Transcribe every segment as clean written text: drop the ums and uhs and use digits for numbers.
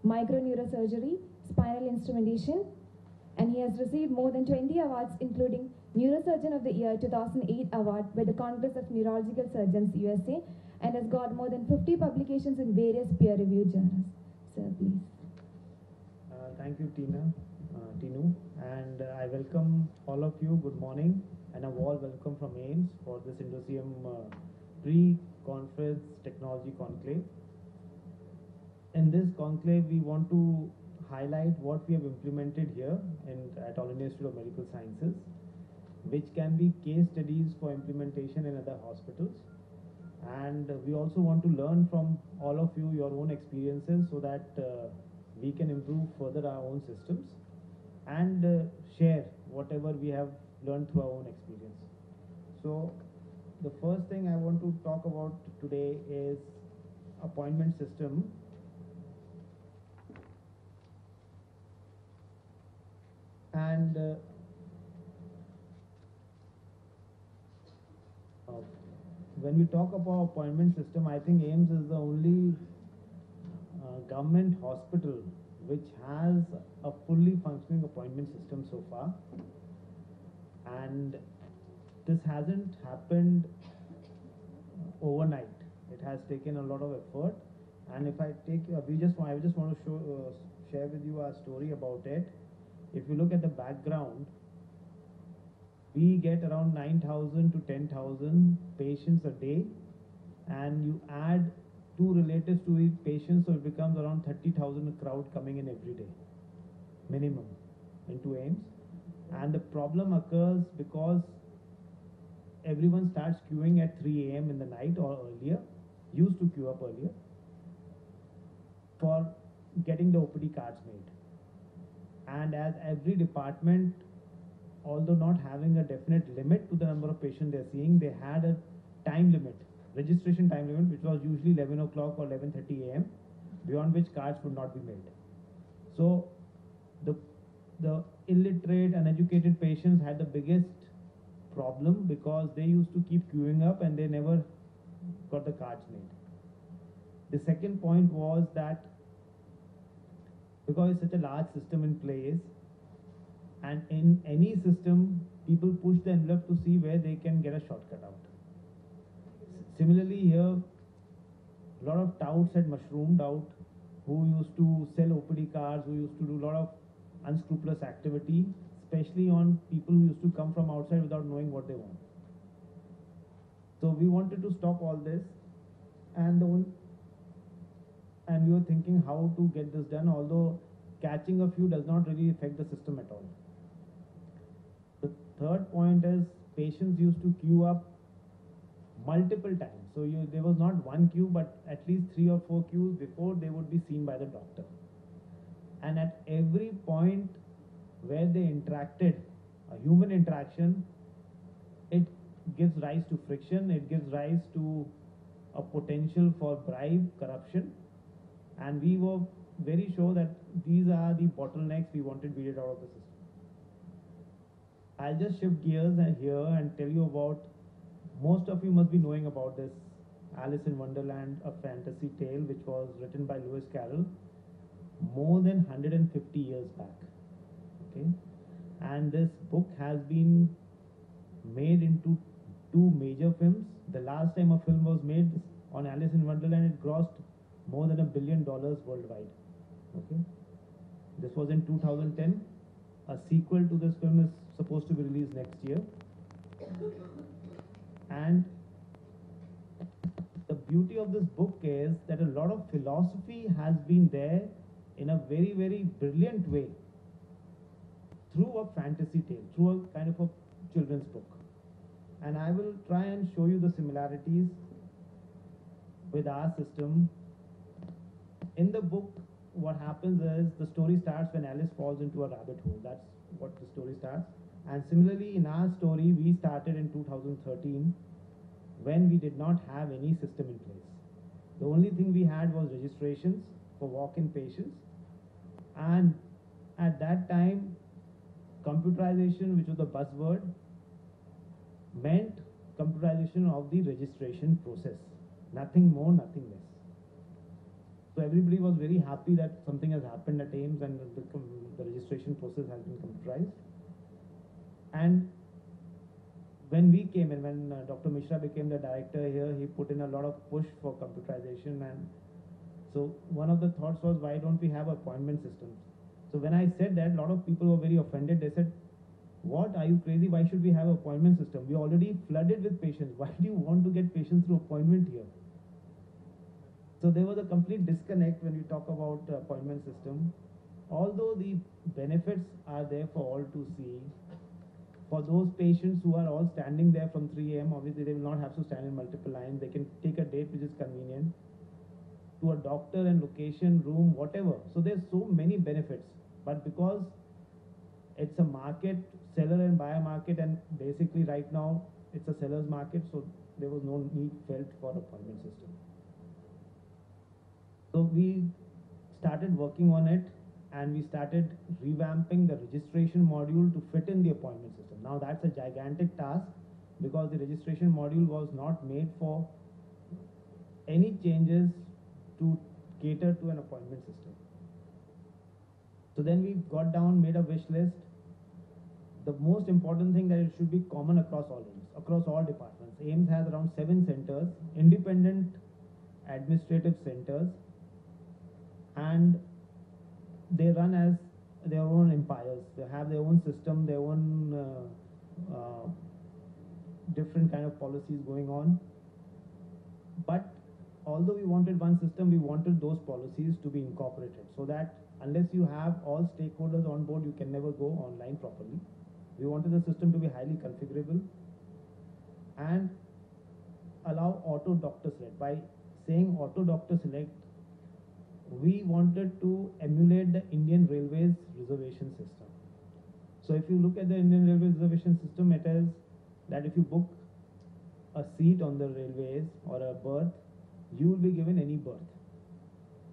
microneurosurgery, spinal instrumentation, and he has received more than 20 awards including Neurosurgeon of the Year 2008 award by the Congress of Neurological Surgeons USA, and has got more than 50 publications in various peer-reviewed journals. Sir, please. Thank you, Tinu, and I welcome all of you. Good morning, and a warm welcome from AIIMS for this Indosium pre-conference technology conclave. In this conclave, we want to highlight what we have implemented here at All India Institute of Medical Sciences, which can be case studies for implementation in other hospitals. And we also want to learn from all of you your own experiences so that we can improve further our own systems and share whatever we have learned through our own experience. So the first thing I want to talk about today is appointment system. And when we talk about appointment system, I think AIIMS is the only government hospital which has a fully functioning appointment system so far. And this hasn't happened overnight. It has taken a lot of effort. And if I take, I just want to share with you a story about it. If you look at the background, we get around 9,000 to 10,000 patients a day, and you add two relatives to each patient, so it becomes around 30,000 crowd coming in every day, minimum, into AIIMS. And the problem occurs because everyone starts queuing at 3 a.m. in the night or earlier, used to queue up earlier, for getting the OPD cards made. And as every department, although not having a definite limit to the number of patients they're seeing, they had a time limit, registration time limit, which was usually 11 o'clock or 11:30 a.m., beyond which cards would not be made. So the illiterate, uneducated patients had the biggest problem because they used to keep queuing up and they never got the cards made. The second point was that because it's such a large system in place, and in any system, people push the envelope to see where they can get a shortcut out. Similarly here, a lot of touts had mushroomed out who used to sell OPD cards, who used to do a lot of unscrupulous activity, especially on people who used to come from outside without knowing what they want. So we wanted to stop all this, and we were thinking how to get this done, although catching a few does not really affect the system at all. The third point is patients used to queue up multiple times. So there was not one queue, but at least 3 or 4 queues before they would be seen by the doctor. And at every point where they interacted, a human interaction, it gives rise to friction, it gives rise to a potential for bribe, corruption. And we were very sure that these are the bottlenecks we wanted weeded out of the system. I'll just shift gears here and tell you about, most of you must be knowing about this Alice in Wonderland, a fantasy tale, which was written by Lewis Carroll more than 150 years back. Okay, and this book has been made into 2 major films. The last time a film was made on Alice in Wonderland, it grossed more than $1 billion worldwide. Okay, this was in 2010. A sequel to this film is supposed to be released next year. And the beauty of this book is that a lot of philosophy has been there in a very, very brilliant way through a fantasy tale, through a kind of a children's book. And I will try and show you the similarities with our system. In the book, what happens is the story starts when Alice falls into a rabbit hole. That's what the story starts. And similarly, in our story, we started in 2013 when we did not have any system in place. The only thing we had was registrations for walk-in patients. And at that time, computerization, which was the buzzword, meant computerization of the registration process. Nothing more, nothing less. So everybody was very happy that something has happened at AIIMS and the registration process has been computerized. And when we came in, when Dr. Mishra became the director here, he put in a lot of push for computerization. And so one of the thoughts was, why don't we have appointment systems? So when I said that, a lot of people were very offended. They said, what, are you crazy? Why should we have an appointment system? We are already flooded with patients. Why do you want to get patients through appointment here? So there was a complete disconnect when we talk about appointment system. Although the benefits are there for all to see, for those patients who are all standing there from 3 a.m., obviously they will not have to stand in multiple lines. They can take a date which is convenient to a doctor and location, room, whatever. So there's so many benefits. But because it's a market, seller and buyer market, and basically right now it's a seller's market, so there was no need felt for appointment system. So we started working on it, and we started revamping the registration module to fit in the appointment system. Now that's a gigantic task because the registration module was not made for any changes to cater to an appointment system. So then we got down, made a wish list. The most important thing that it should be common across all AIIMS, across all departments. AIIMS has around 7 centers, independent administrative centers, and they run as their own empires. They have their own system, their own different kind of policies going on. But although we wanted one system, we wanted those policies to be incorporated so that unless you have all stakeholders on board, you can never go online properly. We wanted the system to be highly configurable and allow auto doctor select. By saying auto doctor select, we wanted to emulate the Indian Railways reservation system. So if you look at the Indian Railways reservation system, it is that if you book a seat on the railways or a berth, you will be given any berth.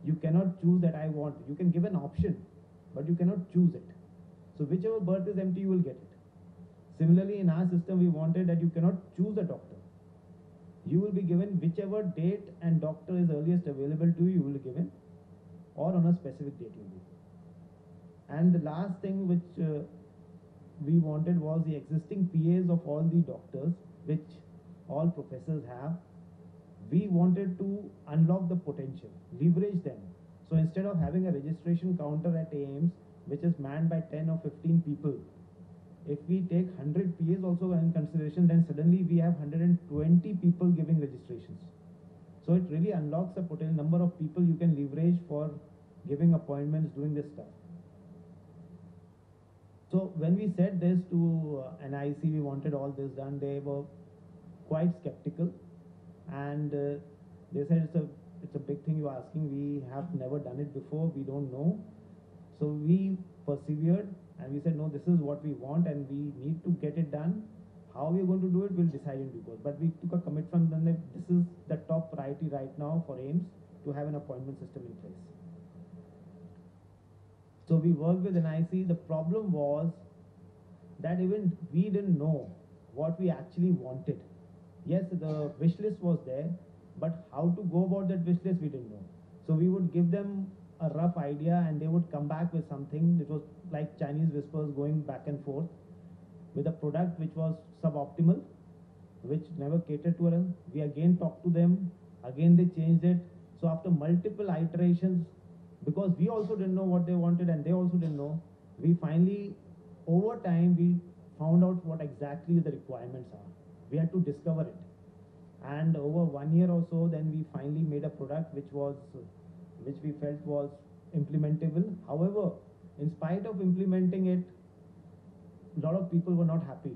You cannot choose that I want. You can give an option, but you cannot choose it. So whichever berth is empty, you will get it. Similarly, in our system, we wanted that you cannot choose a doctor. You will be given whichever date and doctor is earliest available to you, you will be given, or on a specific date you will be. And the last thing which we wanted was the existing PAs of all the doctors, which all professors have. We wanted to unlock the potential, leverage them. So instead of having a registration counter at AIIMS, which is manned by 10 or 15 people, if we take 100 PAs also in consideration, then suddenly we have 120 people giving registrations. So it really unlocks a potential number of people you can leverage for giving appointments, doing this stuff. So when we said this to NIC, we wanted all this done, they were quite skeptical, and they said it's a big thing you're asking. We have never done it before. We don't know. So we persevered, and we said, no, this is what we want, and we need to get it done. How we're going to do it, we'll decide in due course. But we took a commitment that this is the top priority right now for AIIMS to have an appointment system in place. So we worked with NIC. The problem was that even we didn't know what we actually wanted. Yes, the wish list was there, but how to go about that wish list, we didn't know. So we would give them a rough idea, and they would come back with something. It was like Chinese whispers going back and forth with a product which was suboptimal, which never catered to us. We again talked to them, again they changed it. So after multiple iterations, because we also didn't know what they wanted and they also didn't know, we finally, over time, we found out what exactly the requirements are. We had to discover it. And over 1 year or so, then we finally made a product which we felt was implementable. However, in spite of implementing it, a lot of people were not happy.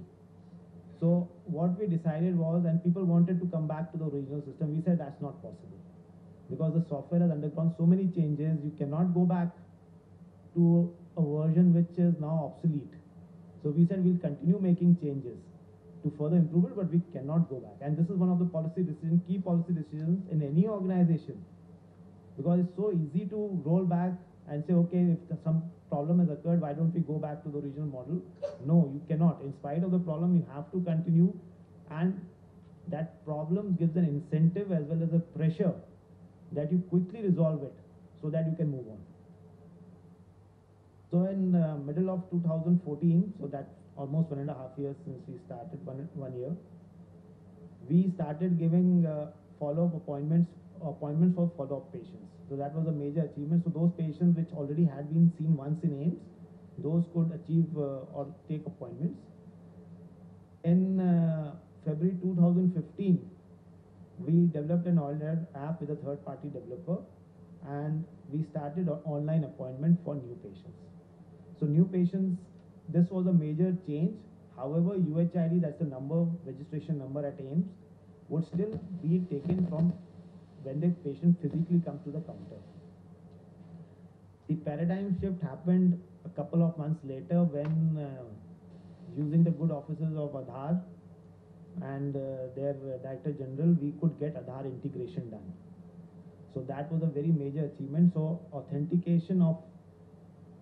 So what we decided was, and people wanted to come back to the original system, we said that's not possible. Because the software has undergone so many changes, you cannot go back to a version which is now obsolete. So we said we'll continue making changes to further improve it, but we cannot go back. And this is one of the policy decisions, key policy decisions in any organization. Because it's so easy to roll back and say, okay, if some problem has occurred, why don't we go back to the original model? No, you cannot. In spite of the problem, you have to continue, and that problem gives an incentive as well as a pressure that you quickly resolve it. so that you can move on. So in middle of 2014, so that's almost 1.5 years since we started, one year, we started giving follow-up appointments for follow-up patients. So that was a major achievement. So those patients which already had been seen once in AIIMS, those could achieve or take appointments. In February 2015, we developed an Allred app with a third-party developer, and we started an online appointment for new patients. So new patients, this was a major change. However, UHID, that's the number, registration number at AIIMS, would still be taken from when the patient physically comes to the counter. The paradigm shift happened a couple of months later when using the good offices of Aadhaar and their Director General, we could get Aadhaar integration done. So that was a very major achievement. So authentication of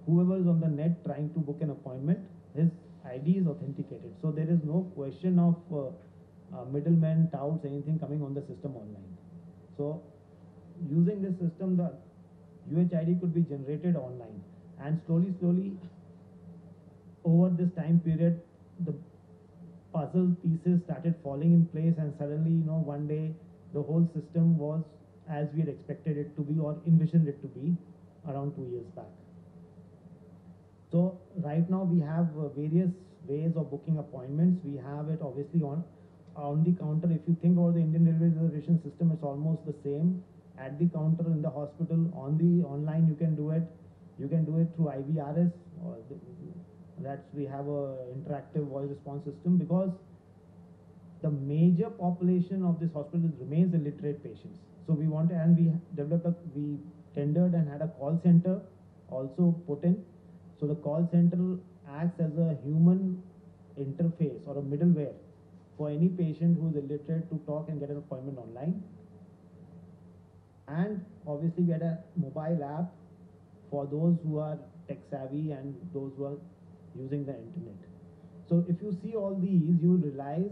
whoever is on the net trying to book an appointment, his ID is authenticated. So there is no question of middlemen, touts, anything coming on the system online. So using this system, the UHID could be generated online, and slowly over this time period, the puzzle pieces started falling in place, and suddenly, one day the whole system was as we had expected it to be or envisioned it to be around 2 years back. So right now we have various ways of booking appointments. We have it obviously on the counter. If you think about the Indian Railway reservation system, it's almost the same. At the counter in the hospital, on the online you can do it. You can do it through IVRS, or we have a interactive voice response system, because the major population of this hospital remains illiterate patients. So we want to, and we we tendered and had a call center also put in. So the call center acts as a human interface or a middleware for any patient who is illiterate to talk and get an appointment online. And obviously we had a mobile app for those who are tech savvy and those who are using the internet. So if you see all these, you will realize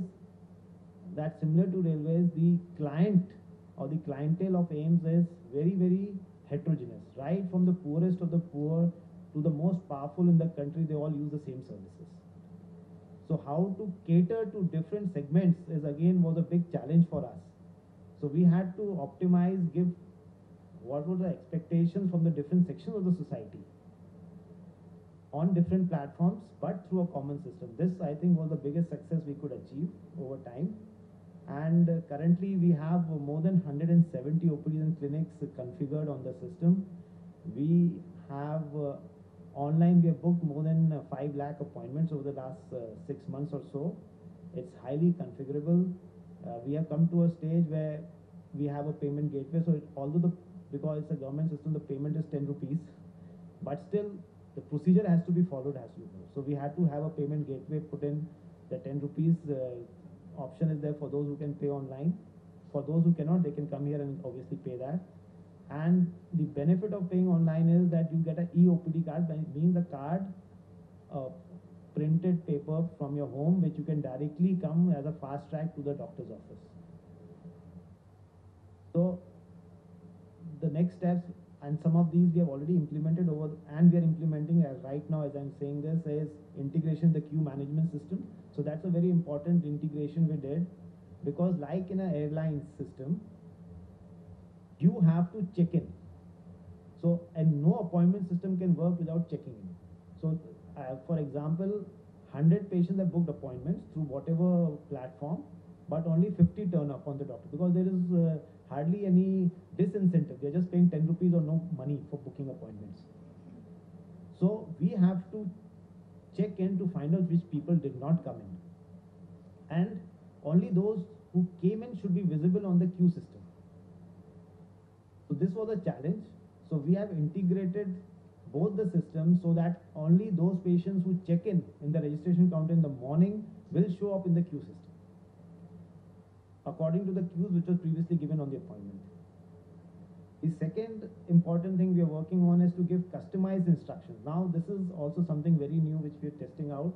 that similar to railways, the client or the clientele of AIIMS is very, very heterogeneous. Right from the poorest of the poor to the most powerful in the country, they all use the same services. So how to cater to different segments was a big challenge for us. So we had to optimize, give what were the expectations from the different sections of the society on different platforms, but through a common system. This, I think, was the biggest success we could achieve over time. And currently we have more than 170 OPDs and clinics configured on the system. We have online, we have booked more than 5 lakh appointments over the last 6 months or so. It's highly configurable. We have come to a stage where we have a payment gateway. So because it's a government system, the payment is 10 rupees, but still the procedure has to be followed as you know. So we had to have a payment gateway put in. The 10 rupees option is there for those who can pay online. For those who cannot, they can come here and obviously pay that. And the benefit of paying online is that you get an e-OPD card, means a card, printed paper from your home, which you can directly come as a fast track to the doctor's office. So the next steps, and some of these we have already implemented and we are implementing right now as I'm saying this, is integration the queue management system. So that's a very important integration we did, because like in an airline system, you have to check in. So, and no appointment system can work without checking in. So for example, 100 patients have booked appointments through whatever platform, but only 50 turn up on the doctor, because there is hardly any disincentive. They're just paying 10 rupees or no money for booking appointments. So we have to check in to find out which people did not come in. And only those who came in should be visible on the queue system. So this was a challenge. So we have integrated both the systems so that only those patients who check in the registration counter in the morning will show up in the queue system, according to the queues which was previously given on the appointment. The second important thing we are working on is to give customized instructions. Now this is also something very new which we are testing out,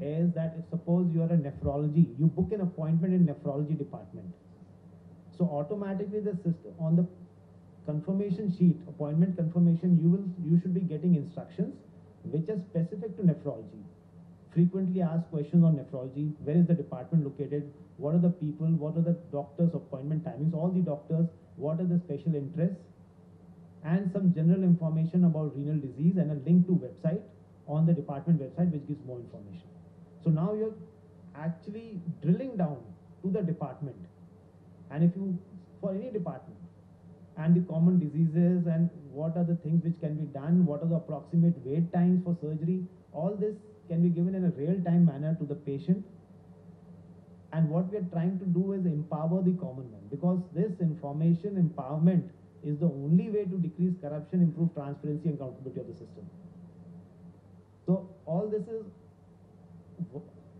is that if suppose you are a nephrology, you book an appointment in nephrology department. So automatically the system on the confirmation sheet, appointment confirmation, you should be getting instructions which are specific to nephrology. Frequently asked questions on nephrology: where is the department located, what are the people, what are the doctors' appointment timings, all the doctors, what are the special interests, and some general information about renal disease, and a link to website on the department website which gives more information. So now you're actually drilling down to the department, and if you, for any department, and the common diseases and what are the things which can be done, what are the approximate wait times for surgery, all this can be given in a real-time manner to the patient. And what we are trying to do is empower the common man, because this information empowerment is the only way to decrease corruption, improve transparency and accountability of the system. So all this is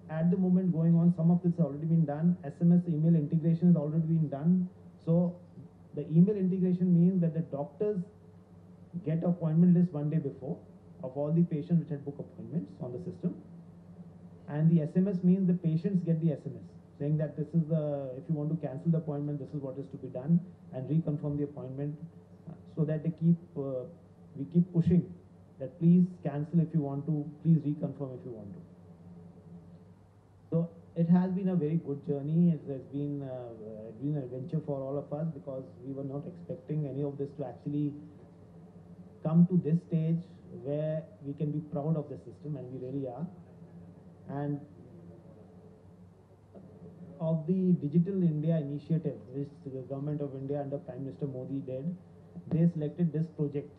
at the moment going on. Some of this has already been done. SMS email integration has already been done. So the email integration means that the doctors get appointment list one day before of all the patients which had booked appointments on the system. And the SMS means the patients get the SMS saying that this is the, if you want to cancel the appointment, this is what is to be done, and reconfirm the appointment, so that they we keep pushing that please cancel if you want to, please reconfirm if you want to. So it has been a very good journey. It has been an adventure for all of us, because we were not expecting any of this to actually come to this stage where we can be proud of the system, and we really are. And of the Digital India initiative, which the government of India under Prime Minister Modi did, they selected this project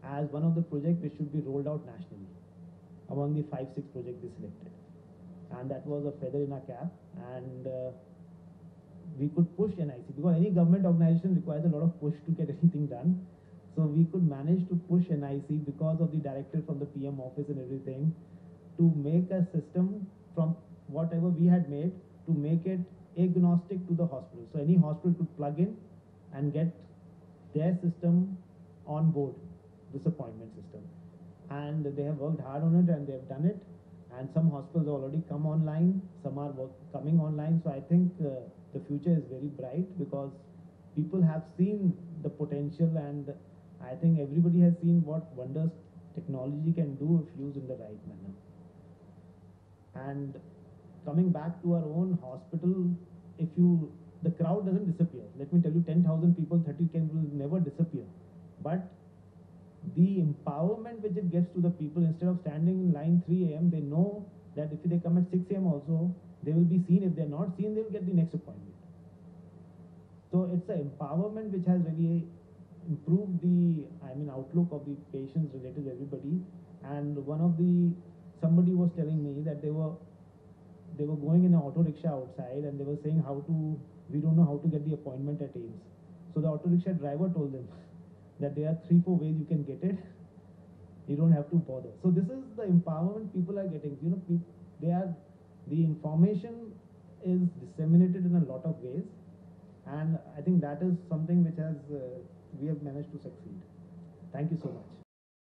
as one of the projects which should be rolled out nationally among the 5-6 projects they selected. And that was a feather in our cap, and we could push NIC, because any government organization requires a lot of push to get anything done. So we could manage to push NIC because of the directive from the PM office and everything, to make a system from whatever we had made, to make it agnostic to the hospital. So any hospital could plug in and get their system on board, this appointment system. And they have worked hard on it, and they have done it. And some hospitals have already come online, some are coming online. So I think the future is very bright, because people have seen the potential, and I think everybody has seen what wonders technology can do if used in the right manner. And coming back to our own hospital, the crowd doesn't disappear. Let me tell you, 10,000 people, 30K will never disappear. But the empowerment which it gives to the people, instead of standing in line 3 AM, they know that if they come at 6 AM also, they will be seen. If they're not seen, they will get the next appointment. So it's an empowerment which has really improved the, outlook of the patients related to everybody. And somebody was telling me that they were going in an auto rickshaw outside, and they were saying we don't know how to get the appointment at AIIMS. So the auto rickshaw driver told them that there are 3-4 ways you can get it. You don't have to bother. So this is the empowerment people are getting. The information is disseminated in a lot of ways, and I think that is something which we have managed to succeed. Thank you so much.